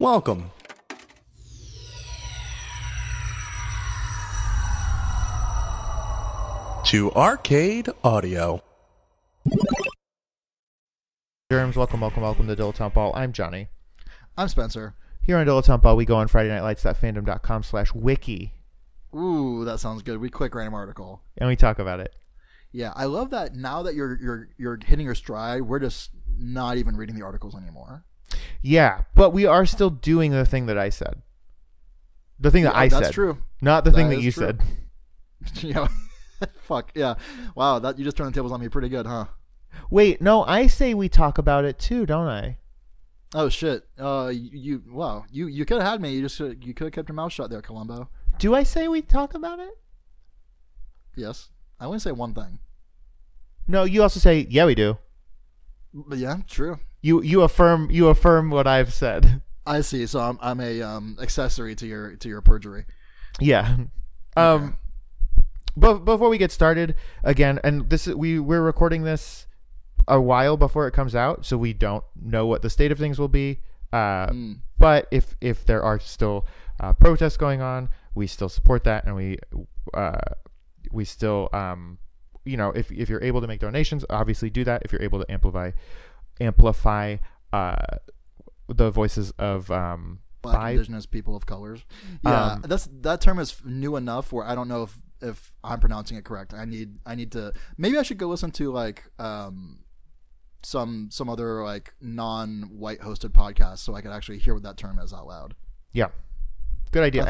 Welcome to Arcade Audio. Germs, welcome to Dilettante Ball. I'm Johnny. I'm Spencer. Here on Dilettante Ball, we go on Friday Night Lights.fandom.com/wiki. Ooh, that sounds good. We quick random article. And we talk about it. Yeah, I love that now that you're hitting your stride, we're just not even reading the articles anymore. Yeah, but we are still doing the thing that I said. The thing that I said. That's true. Not the thing that you said. Yeah. Fuck, yeah. Wow, you just turned the tables on me pretty good, huh? Wait, no, I say we talk about it too, don't I? Oh shit. You could have had me. You could have kept your mouth shut there, Columbo. Do I say we talk about it? Yes. I only say one thing. No, you also say, yeah, we do. But yeah, true. You affirm what I've said. I see. So I'm a accessory to your perjury. Yeah. Okay. But before we get started, again, and we're recording this a while before it comes out, so we don't know what the state of things will be. But if there are still protests going on, we still support that, and we still if you're able to make donations, obviously do that. If you're able to amplify the voices of Black indigenous people of colors. Yeah, that term is new enough where I don't know if I'm pronouncing it correct. I need to, maybe I should go listen to like some other like non-white hosted podcasts so I could actually hear what that term is out loud. Yeah, good idea.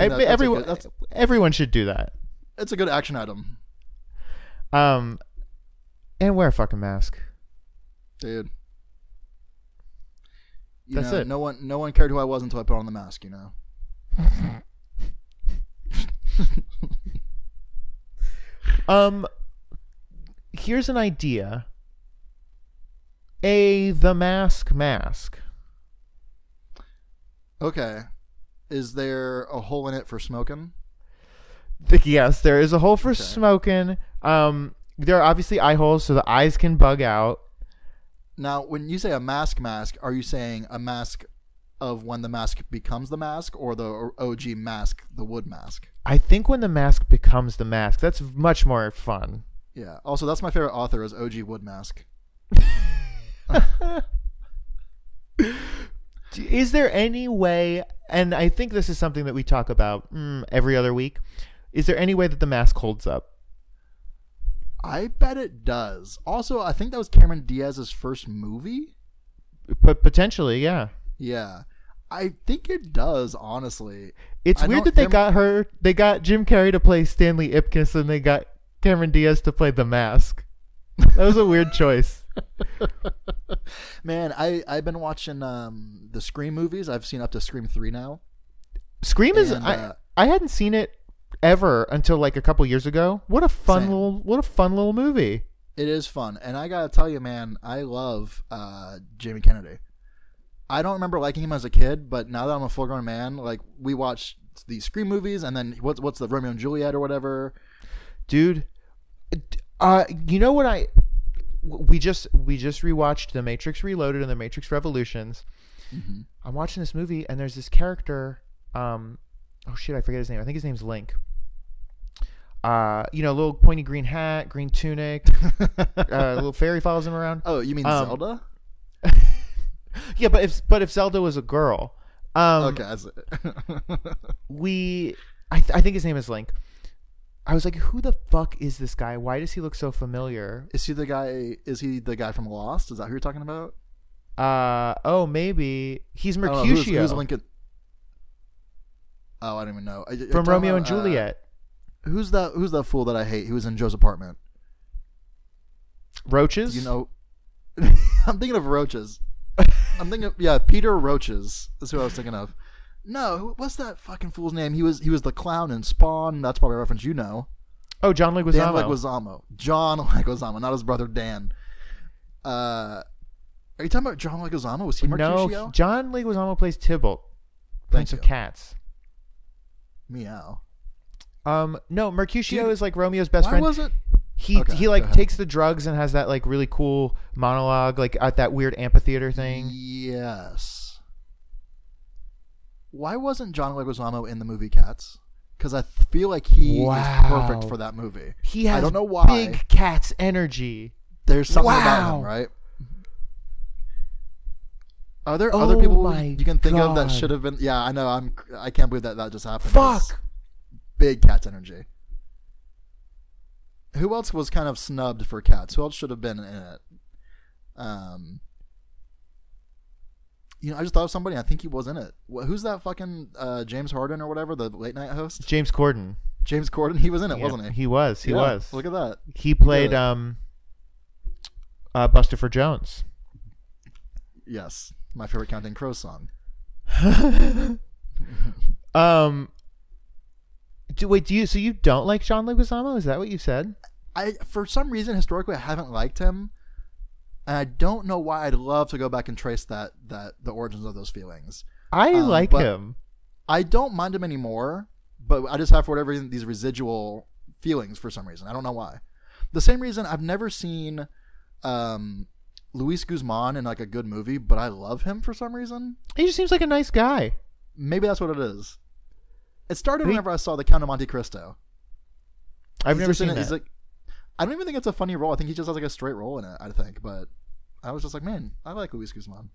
Everyone should do that. It's a good action item. And wear a fucking mask, dude. That's it. No one cared who I was until I put on the mask. You know. Here's an idea. The mask. Okay. Is there a hole in it for smoking? Yes, there is a hole for smoking. There are obviously eye holes so the eyes can bug out. Now, when you say a mask, are you saying a mask of when the mask becomes the mask, or the OG mask, the wood mask? I think when the mask becomes the mask. That's much more fun. Yeah. Also, that's my favorite author is OG Wood Mask. Is there any way, and I think this is something that we talk about every other week, is there any way that the mask holds up? I bet it does. Also, I think that was Cameron Diaz's first movie. But potentially, yeah. Yeah. I think it does, honestly. It's weird that they got Jim Carrey to play Stanley Ipkiss and they got Cameron Diaz to play The Mask. That was a weird choice. Man, I've been watching the Scream movies. I've seen up to Scream 3 now. Scream is I hadn't seen it ever until like a couple years ago. What a fun little movie. It is fun, and I gotta tell you, man, I love Jamie Kennedy. I don't remember liking him as a kid, but now that I'm a full-grown man, like we watch these Scream movies, and then what's the Romeo and Juliet or whatever, dude. You know what we just rewatched The Matrix Reloaded and The Matrix Revolutions. Mm-hmm. I'm watching this movie, and there's this character. Oh shit, I forget his name. I think his name's Link. Little pointy green hat, green tunic, little fairy follows him around. Oh, you mean Zelda? Yeah, but if Zelda was a girl, okay, I think his name is Link. I was like, who the fuck is this guy? Why does he look so familiar? Is he the guy from Lost? Is that who you're talking about? Oh, maybe he's Mercutio. Who's Lincoln? Oh, I don't even know. From Romeo and Juliet. Who's that fool that I hate? He was in Joe's apartment. Roaches? You know, I'm thinking of Roaches. Peter Roaches is who I was thinking of. No, what's that fucking fool's name? He was the clown in Spawn. That's probably a reference you know. Oh, John Leguizamo. Dan Leguizamo. John Leguizamo, not his brother Dan. Are you talking about John Leguizamo? Was he Mercutio? No, John Leguizamo plays Tybalt, Prince of Cats. Meow. No, Mercutio is like Romeo's best friend. Why was it? He takes the drugs and has that like really cool monologue like at that weird amphitheater thing. Yes. why wasn't John Leguizamo in the movie Cats? Because I feel like he is perfect for that movie. He has I don't know why. big Cats energy. There's something about him, right? Are there other people you can think of that should have been? Yeah, I know. I can't believe that just happened. Fuck. Big Cats energy. Who else was kind of snubbed for Cats? Who else should have been in it? I just thought of somebody. I think he was in it. Who's that fucking James Harden or whatever, the late night host? James Corden. James Corden. He was in it, wasn't he? He was. He was. Look at that. He played Buster Jones. Yes, my favorite Counting Crows song. So you don't like John Leguizamo? Is that what you said? For some reason, historically, I haven't liked him. And I don't know why. I'd love to go back and trace the origins of those feelings. I like him. I don't mind him anymore, but I just have, for whatever reason, these residual feelings for some reason. I don't know why. The same reason I've never seen Luis Guzman in like a good movie, but I love him for some reason. He just seems like a nice guy. Maybe that's what it is. It started whenever I saw The Count of Monte Cristo. I've never seen that. He's like, I don't even think it's a funny role. I think he just has like a straight role in it, I think. But I was just like, man, I like Luis Guzman.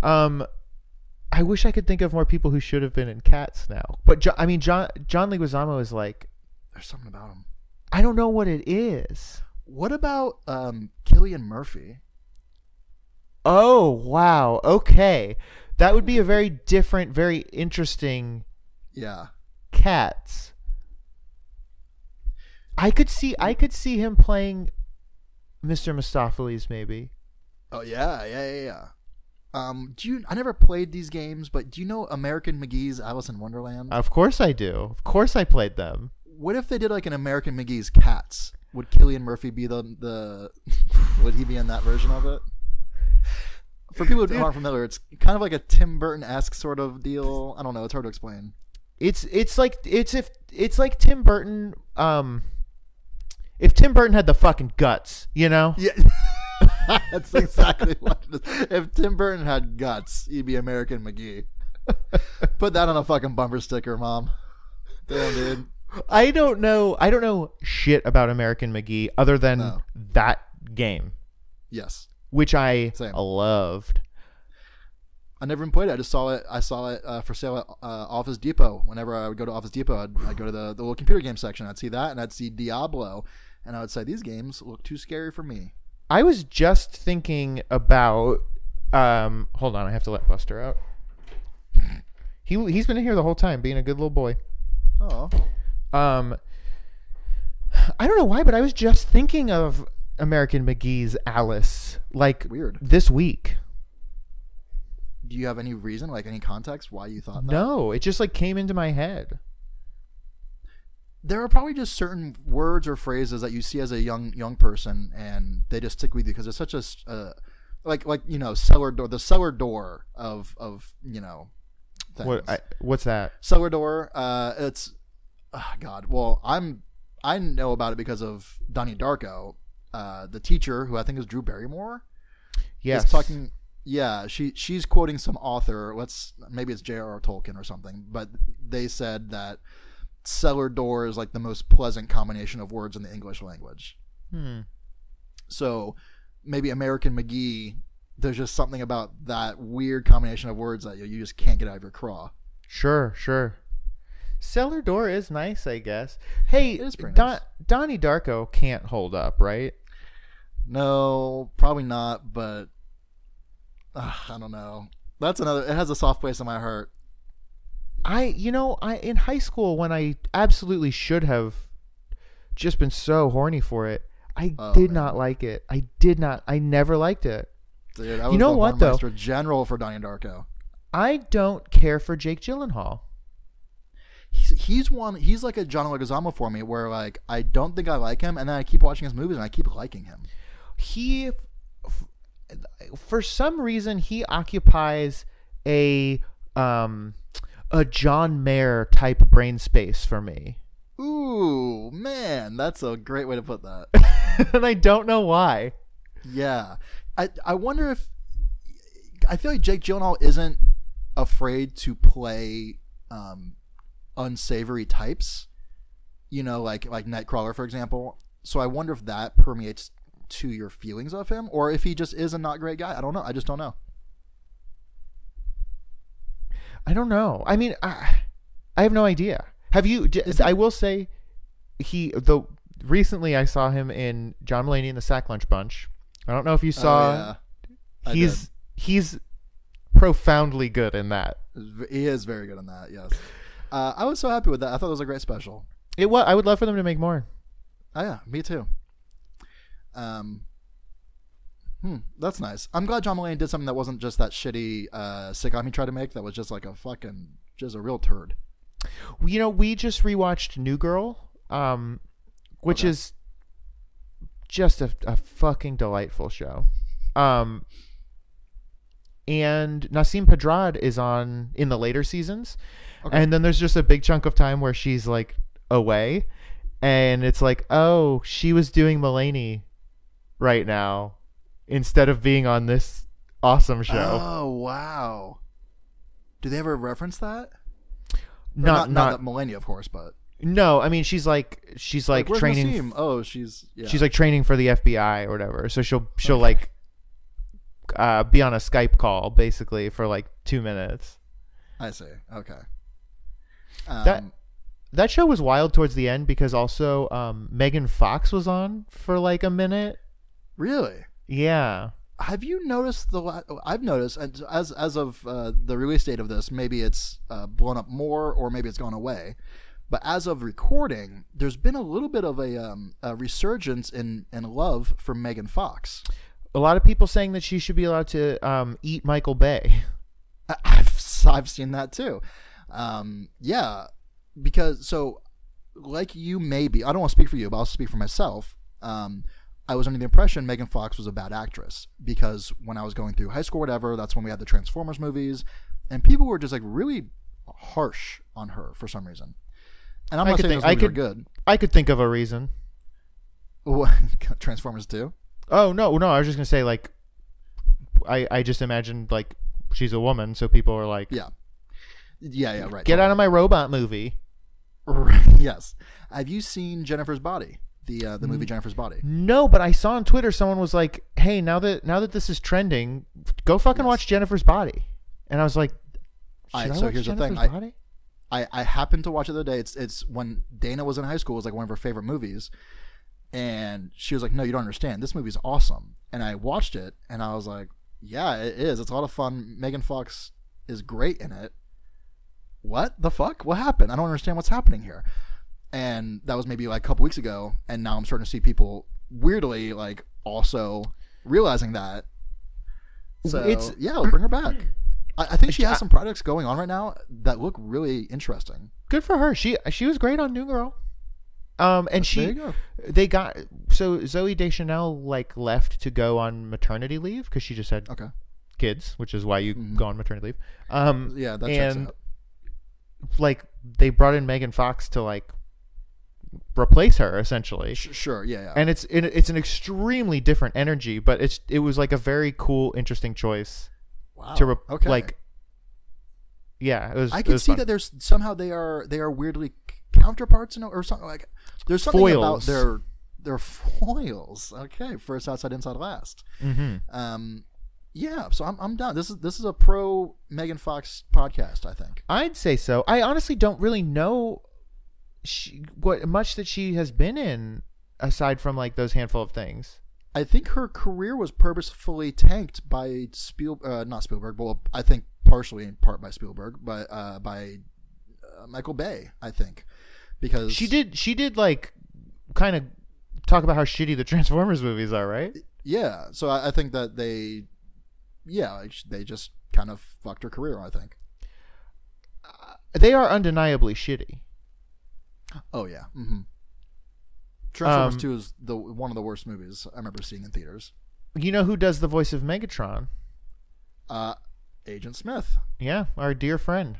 I wish I could think of more people who should have been in Cats now. But John Leguizamo is like, there's something about him. I don't know what it is. What about Cillian Murphy? Oh, wow. Okay. That would be a very different, very interesting Cats. I could see him playing Mr. Mistopheles maybe. Oh yeah. I never played these games, but do you know American McGee's Alice in Wonderland? Of course I do. Of course I played them. What if they did like an American McGee's Cats? Would Cillian Murphy be the would he be in that version of it? For people who aren't familiar, it's kind of like a Tim Burton-esque sort of deal. I don't know, it's hard to explain. It's like Tim Burton if Tim Burton had the fucking guts, you know? Yeah. That's exactly what it is. If Tim Burton had guts, he'd be American McGee. Put that on a fucking bumper sticker, Mom. Damn, dude. I don't know shit about American McGee other than that game. Yes. Which I loved. I never even played it. I saw it for sale at Office Depot. Whenever I would go to Office Depot, I'd go to the little computer game section. I'd see that, and I'd see Diablo, and I would say, these games look too scary for me. I was just thinking about... hold on, I have to let Buster out. He's been in here the whole time, being a good little boy. Oh. I don't know why, but I was just thinking of American McGee's Alice, like, weird, this week. Do you have any reason, like any context why you thought that? No, it just like came into my head. There are probably just certain words or phrases that you see as a young person, and they just stick with you because it's such a like cellar door, the cellar door of things. What's that? Cellar door. It's God. Well, I know about it because of Donnie Darko, the teacher who I think is Drew Barrymore. Yes. Is talking. Yeah, she's quoting some author. Maybe it's J.R.R. Tolkien or something. But they said that cellar door is like the most pleasant combination of words in the English language. So maybe American McGee, there's just something about that weird combination of words that you just can't get out of your craw. Sure. Cellar door is nice, I guess. Hey, nice. Donnie Darko can't hold up, right? No, probably not, but I don't know. That's another. It has a soft place in my heart. I in high school, when I absolutely should have just been so horny for it, I did not like it. I never liked it. Dude, I was the Hornmeister General for Donnie Darko. I don't care for Jake Gyllenhaal. He's like a John Leguizamo for me, where like I don't think I like him, and then I keep watching his movies and I keep liking him. He, for some reason, he occupies a John Mayer type brain space for me. Ooh, man, that's a great way to put that. And I don't know why. Yeah. I wonder if... I feel like Jake Gyllenhaal isn't afraid to play unsavory types, like Nightcrawler, for example. So I wonder if that permeates to your feelings of him, or if he just is a not great guy. I don't know. I just don't know. I don't know. I mean, I have no idea. Have you? I will say, recently I saw him in John Mulaney and the Sack Lunch Bunch. I don't know if you saw. He's profoundly good in that. He is very good in that. Yes. I was so happy with that. I thought it was a great special. I would love for them to make more. Oh yeah, me too. That's nice. I'm glad John Mulaney did something that wasn't just that shitty sitcom he tried to make. That was just like just a real turd. We just rewatched New Girl, which is just a fucking delightful show. And Nasim Pedrad is in the later seasons. Okay. And then there's just a big chunk of time where she's like away, and it's like, oh, she was doing Mulaney right now instead of being on this awesome show. Oh, wow. Do they ever reference that? Not that Mulaney, of course, but no. I mean, she's like training. Nasim? Oh, she's like training for the FBI or whatever. So she'll like be on a Skype call basically for like 2 minutes. I see. Okay. That show was wild towards the end because also Megan Fox was on for like a minute. Really? Yeah. Have you noticed I've noticed as of the release date of this, maybe it's blown up more or maybe it's gone away. But as of recording, there's been a little bit of a resurgence in love for Megan Fox. A lot of people saying that she should be allowed to eat Michael Bay. I've seen that too. Yeah, because like you maybe, I don't want to speak for you, but I'll speak for myself. I was under the impression Megan Fox was a bad actress because when I was going through high school or whatever, that's when we had the Transformers movies, and people were just like really harsh on her for some reason. And I'm not saying those movies are good. I could think of a reason. Transformers 2? Oh, no. I was just going to say, like, I just imagined, like, she's a woman, so people are like... Yeah, right. Get out of my robot movie. Yes. Have you seen Jennifer's Body? The movie Jennifer's Body? No, but I saw on Twitter someone was like, hey, now that this is trending, go fucking watch Jennifer's Body. And I was like, here's the thing. I happened to watch it the other day. It's when Dana was in high school. It was like one of her favorite movies. And she was like, no, you don't understand. This movie's awesome. And I watched it, and I was like, yeah, it is. It's a lot of fun. Megan Fox is great in it. What the fuck? What happened? I don't understand what's happening here. And that was maybe like a couple weeks ago, and now I'm starting to see people weirdly like also realizing that. So I'll bring her back. I think she has some projects going on right now that look really interesting. Good for her. She was great on New Girl. And there you go. Zooey Deschanel like left to go on maternity leave because she just had kids, which is why you go on maternity leave. Yeah, that checks out. Like they brought in Megan Fox to like replace her essentially. Sure, yeah. And it's an extremely different energy, but it was like a very cool, interesting choice. Wow. Like, yeah, it was. I can see fun. that there's somehow they are weirdly counterparts, or something like. There's something foils. about their foils. Okay, first outside, inside, last. Mm-hmm. Yeah, so I'm done. This is a pro Megan Fox podcast, I think. I'd say so. I honestly don't really know what much that she has been in aside from like those handful of things. I think her career was purposefully tanked by not Spielberg, but I think partially in part by Spielberg, but by Michael Bay, I think, because she did like kind of talk about how shitty the Transformers movies are, right? Yeah, so I think that they just kind of fucked her career, I think. They are undeniably shitty. Oh yeah. Mm-hmm. Transformers 2 is one of the worst movies I remember seeing in theaters. You know who does the voice of Megatron? Agent Smith. Yeah, our dear friend.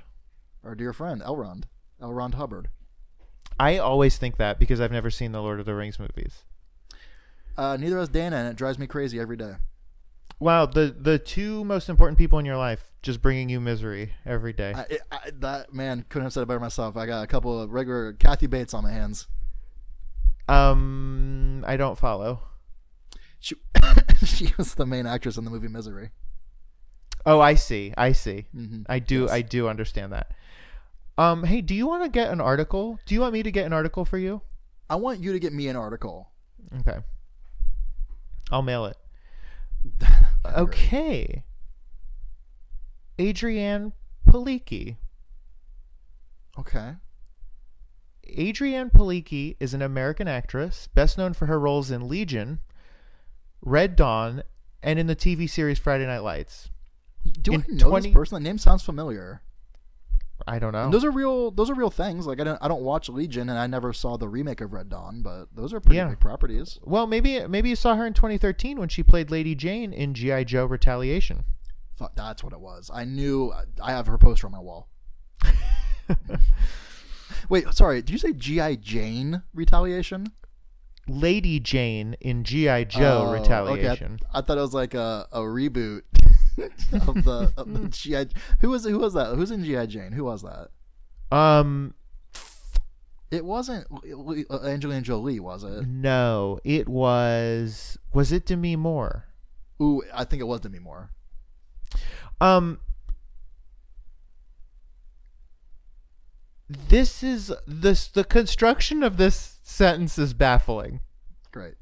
L. Ron Hubbard. I always think that because I've never seen the Lord of the Rings movies. Neither has Dana, and it drives me crazy every day. Wow, the two most important people in your life just bringing you misery every day. That man couldn't have said it better myself. I got a couple of regular Kathy Bates on my hands. I don't follow. She was the main actress in the movie Misery. Oh, I see. Mm-hmm. I do understand that. Hey, do you want to get an article? Do you want me to get an article for you? I want you to get me an article. Okay. I'll mail it. Okay. Adrienne Palicki. Okay. Adrienne Palicki is an American actress, best known for her roles in Legion, Red Dawn, and in the TV series Friday Night Lights. Do I know this person? The name sounds familiar. I don't know. And those are real things. Like I don't watch Legion, and I never saw the remake of Red Dawn, but those are pretty big properties. Well, maybe you saw her in 2013 when she played Lady Jane in G.I. Joe Retaliation. That's what it was. I knew. I have her poster on my wall. Wait, sorry. Did you say G.I. Jane Retaliation? Lady Jane in G.I. Joe Retaliation. Okay. I thought it was like a reboot of the G.I. Who was that? Who's in G.I. Jane? Who was that? It wasn't Angelina Jolie, was it? No, it was. Was it Demi Moore? Ooh, I think it was Demi Moore. The construction of this sentence is baffling. Great.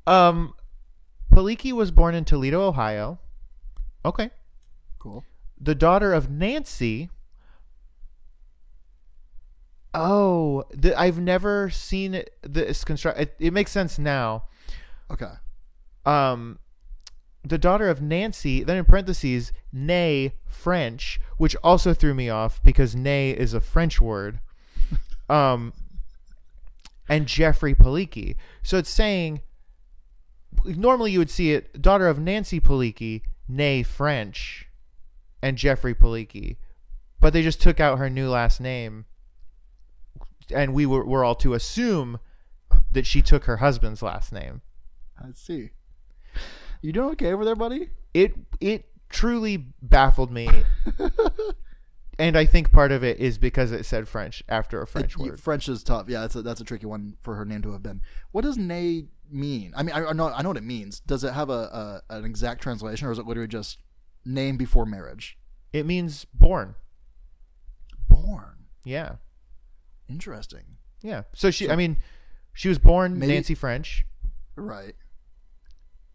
Palicki was born in Toledo, Ohio. Okay. Cool. The daughter of Nancy. Oh, I've never seen it. This construct. It makes sense now. Okay. The daughter of Nancy, then in parentheses, née French, which also threw me off because née is a French word. And Jeffrey Palicki. So it's saying, normally you would see it, daughter of Nancy Palicki, née French, and Jeffrey Palicki. But they just took out her new last name, and we're all to assume that she took her husband's last name. I see. You doing okay over there, buddy? It truly baffled me. And I think part of it is because it said French after a French word. French is tough. Yeah, that's a tricky one for her name to have been. What does née mean? I mean, I know what it means. Does it have an exact translation, or is it literally just name before marriage? It means born. Born. Yeah. Interesting. Yeah. So she was born Nancy French. Right.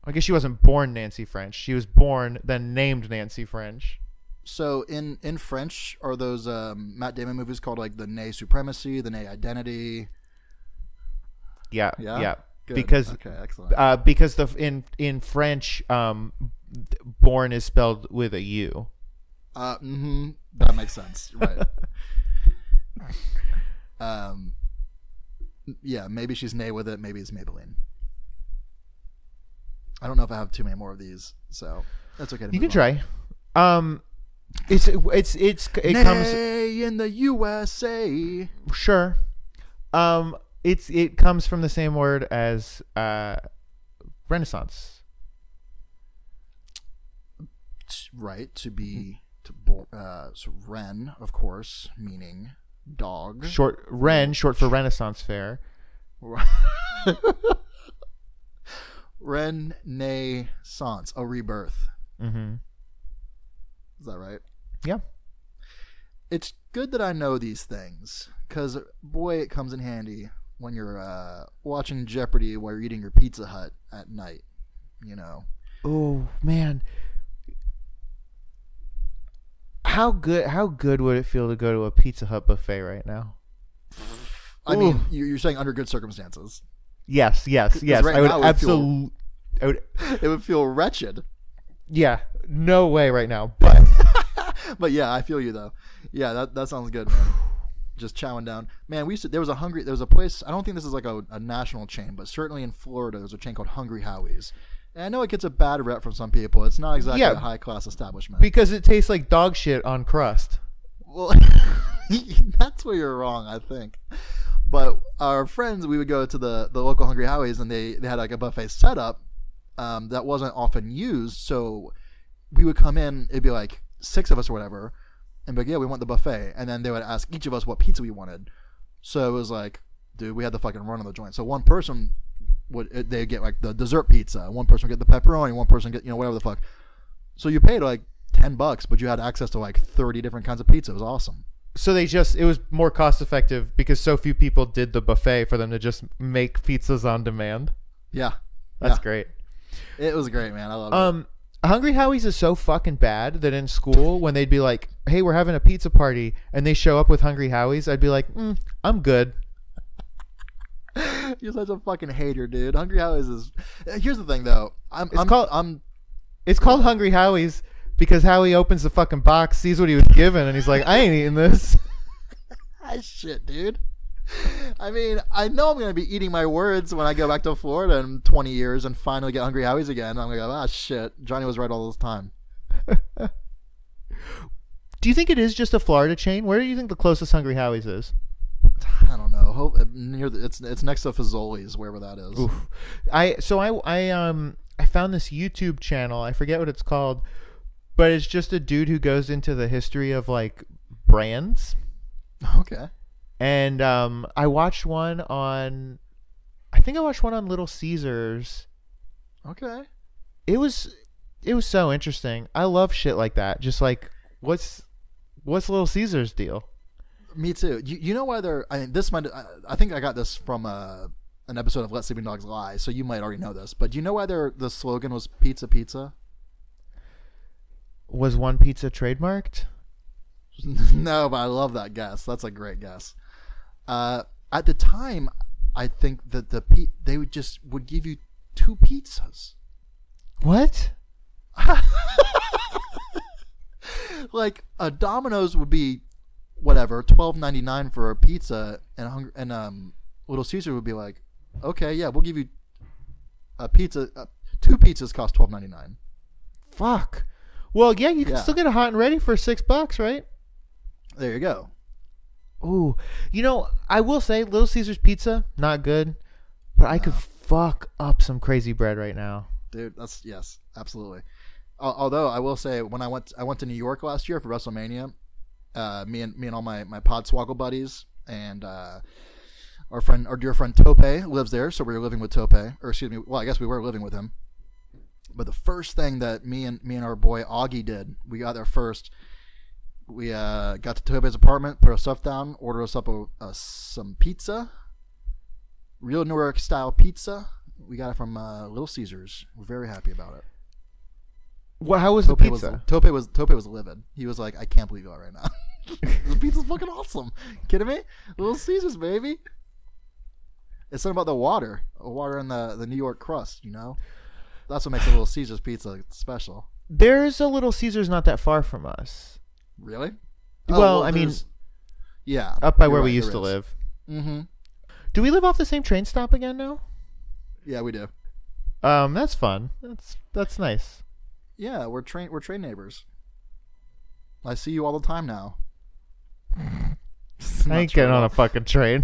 I guess she wasn't born Nancy French. She was born, then named Nancy French. So in French, are those Matt Damon movies called like the Née Supremacy, the Née Identity? Yeah. Good. Because okay, excellent. Because in French, born is spelled with a U. That makes sense. Right. Yeah, maybe she's Née with it. Maybe it's Maybelline. I don't know if I have too many more of these, so that's okay. You can try. It Née comes in the USA. Sure. It comes from the same word as Renaissance. Right, so Ren, of course, meaning dog. Short for Renaissance Fair. Renaissance, a rebirth. Mm-hmm. Is that right? Yeah. It's good that I know these things, because boy, it comes in handy when you're watching Jeopardy while you're eating your Pizza Hut at night. You know. Oh man. How good would it feel to go to a Pizza Hut buffet right now? I mean, you're saying under good circumstances. Yes. Right I would now absolutely. It would feel wretched. Yeah, no way right now. But but yeah, I feel you though. Yeah, that sounds good, man. Just chowing down, man. There was a place. I don't think this is like a national chain, but certainly in Florida, there's a chain called Hungry Howie's. And I know it gets a bad rep from some people. It's not exactly a high class establishment because it tastes like dog shit on crust. Well, that's where you're wrong, I think. But our friends, we would go to the local Hungry Howie's, and they had like a buffet setup, that wasn't often used. So we would come in, it'd be like 6 of us or whatever, and be like, yeah, we want the buffet. And then they would ask each of us what pizza we wanted. So it was like, dude, we had the fucking run of the joint. So one person they'd get like the dessert pizza, one person would get the pepperoni, one person get, whatever the fuck. So you paid like $10, but you had access to like 30 different kinds of pizza. It was awesome. So it was more cost effective because so few people did the buffet for them to just make pizzas on demand. Yeah. That's great. It was great, man. I love it. Hungry Howie's is so fucking bad that in school, when they'd be like, hey, we're having a pizza party, and they show up with Hungry Howie's, I'd be like, I'm good. You're such a fucking hater, dude. Hungry Howie's is... Here's the thing, though. It's called Hungry Howie's because Howie opens the fucking box, sees what he was given, and he's like, I ain't eating this. Shit, dude. I mean, I know I'm going to be eating my words when I go back to Florida in 20 years and finally get Hungry Howie's again. I'm going to go, shit. Johnny was right all this time. Do you think it is just a Florida chain? Where do you think the closest Hungry Howie's is? I don't know. It's next to Fazoli's, wherever that is. Oof. I found this YouTube channel. I forget what it's called, but it's just a dude who goes into the history of like brands. Okay. And I watched one on Little Caesars. Okay. It was so interesting. I love shit like that. Just like what's Little Caesars deal? Me too. You know why they're? I think I got this from an episode of Let Sleeping Dogs Lie, so you might already know this. But do you know why the slogan was Pizza Pizza? Was one pizza trademarked? No, but I love that guess. That's a great guess. At the time, I think that they would give you 2 pizzas. What? Like a Domino's would be whatever $12.99 for a pizza, and Little Caesar would be like, okay, yeah, we'll give you a pizza. 2 pizzas cost $12.99. Fuck. Well, yeah, you can still get it hot and ready for $6, right? There you go. Ooh, I will say Little Caesars pizza, not good, but I could fuck up some crazy bread right now. Dude, yes, absolutely. Although I will say, when I went to New York last year for WrestleMania, me and all my Podswoggle buddies and our dear friend Tope lives there, so we were living with Tope, or excuse me, well, I guess we were living with him. But the first thing that me and our boy Augie did, we got there first. We got to Tope's apartment, put our stuff down, ordered us up some pizza, real New York style pizza. We got it from Little Caesars. We're very happy about it. Well, how was the pizza? Tope was livid. He was like, I can't believe you are right now. The pizza's fucking awesome. Kidding me? Little Caesars, baby. It's something about the water in the New York crust. That's what makes a Little Caesars pizza special. There's a Little Caesars not that far from us. Really? Well, I mean, yeah, up by where we used to live. Mm-hmm. Do we live off the same train stop again now? Yeah, we do. That's fun. That's nice. Yeah, we're train neighbors. I see you all the time now. I ain't getting on a fucking train.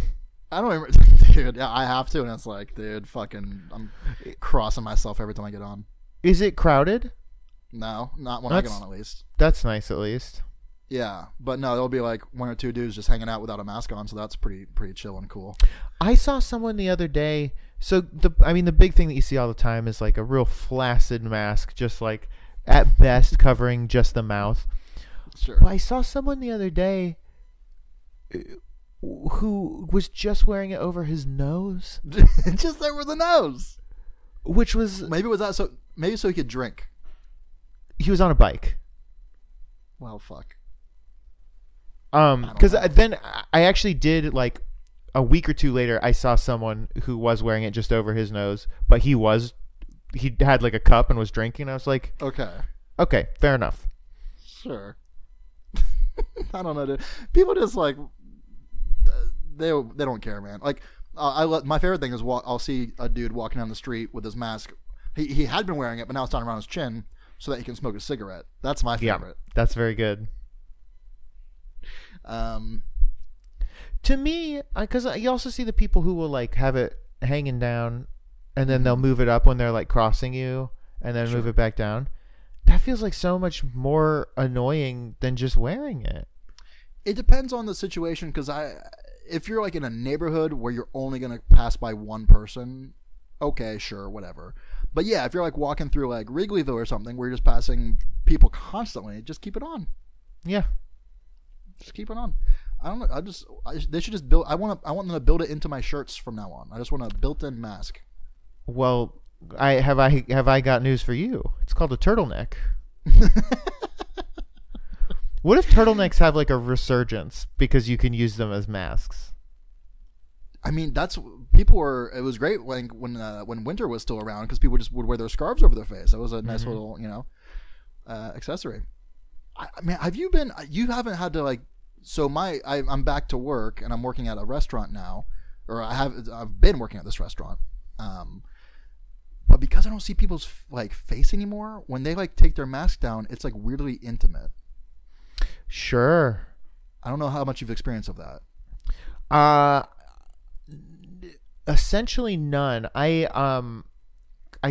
I don't even, dude. Yeah, I have to, and it's like, dude, fucking, I'm crossing myself every time I get on. Is it crowded? No, not when I get on, at least. That's nice, at least. Yeah, but no, there'll be like 1 or 2 dudes just hanging out without a mask on, so that's pretty chill and cool. I saw someone the other day. So the big thing that you see all the time is like a real flaccid mask, just like at best covering just the mouth. Sure. But I saw someone the other day who was just wearing it over his nose, just over the nose, which was maybe so he could drink. He was on a bike. Well, fuck. Because then I actually did, like a week or 2 later, I saw someone who was wearing it just over his nose, but he had like a cup and was drinking. I was like, okay, fair enough. Sure. I don't know, dude. People just like they don't care, man. Like my favorite thing is I'll see a dude walking down the street with his mask. He had been wearing it, but now it's down around his chin so that he can smoke a cigarette. That's my favorite. Yeah, that's very good. To me, because you also see the people who will like have it hanging down and then they'll move it up when they're like crossing you, and then move it back down. That feels like so much more annoying than just wearing it. It depends on the situation, because if you're like in a neighborhood where you're only gonna pass by one person, okay, sure, whatever. But yeah, if you're like walking through like Wrigleyville or something where you're just passing people constantly, just keep it on. Yeah, just keep it on. I don't know. They should just build. I want them to build it into my shirts from now on. I just want a built-in mask. Well, I got news for you. It's called a turtleneck. What if turtlenecks have like a resurgence because you can use them as masks? I mean, people were. It was great when winter was still around, because people just would wear their scarves over their face. That was a nice little accessory. I mean, you haven't had to like. So I'm back to work, and I'm working at a restaurant now, or I've been working at this restaurant. But because I don't see people's like face anymore, when they like take their mask down, it's like weirdly intimate. Sure. I don't know how much you've experienced of that. Essentially none. I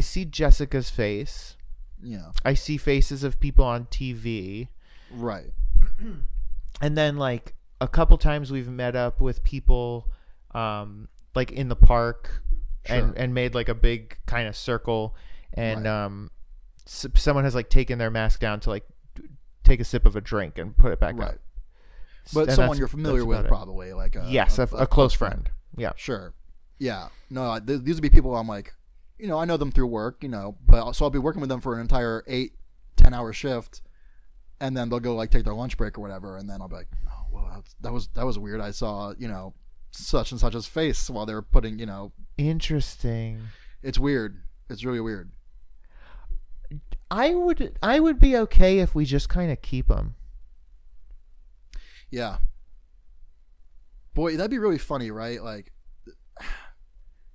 see Jessica's face. Yeah. I see faces of people on TV. Right. And then like a couple times we've met up with people like in the park. Sure. and made like a big kind of circle, and someone has like taken their mask down to like take a sip of a drink and put it back up. But someone you're familiar with, probably like a close friend. Yeah, sure. Yeah, no, these would be people I'm like, I know them through work, but so I'll be working with them for an entire 8-10 hour shift, and then they'll go like take their lunch break or whatever, and then I'll be like, oh well, that was weird. I saw such and such's face while they were putting Interesting. It's weird. It's really weird. I would be okay if we just kind of keep them. Yeah. Boy, that'd be really funny, right? Like,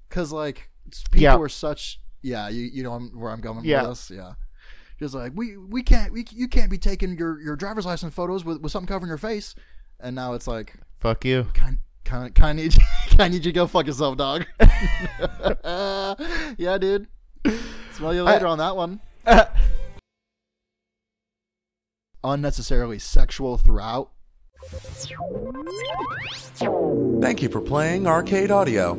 because like people are such. Yeah, you know where I'm going with this. Yeah. Just like you can't be taking your driver's license photos with something covering your face, and now it's like, fuck you. Kind of need you to go fuck yourself, dog. Yeah, dude. Smell you later on that one. Unnecessarily sexual throughout. Thank you for playing Arcade Audio.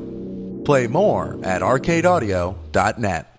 Play more at arcadeaudio.net.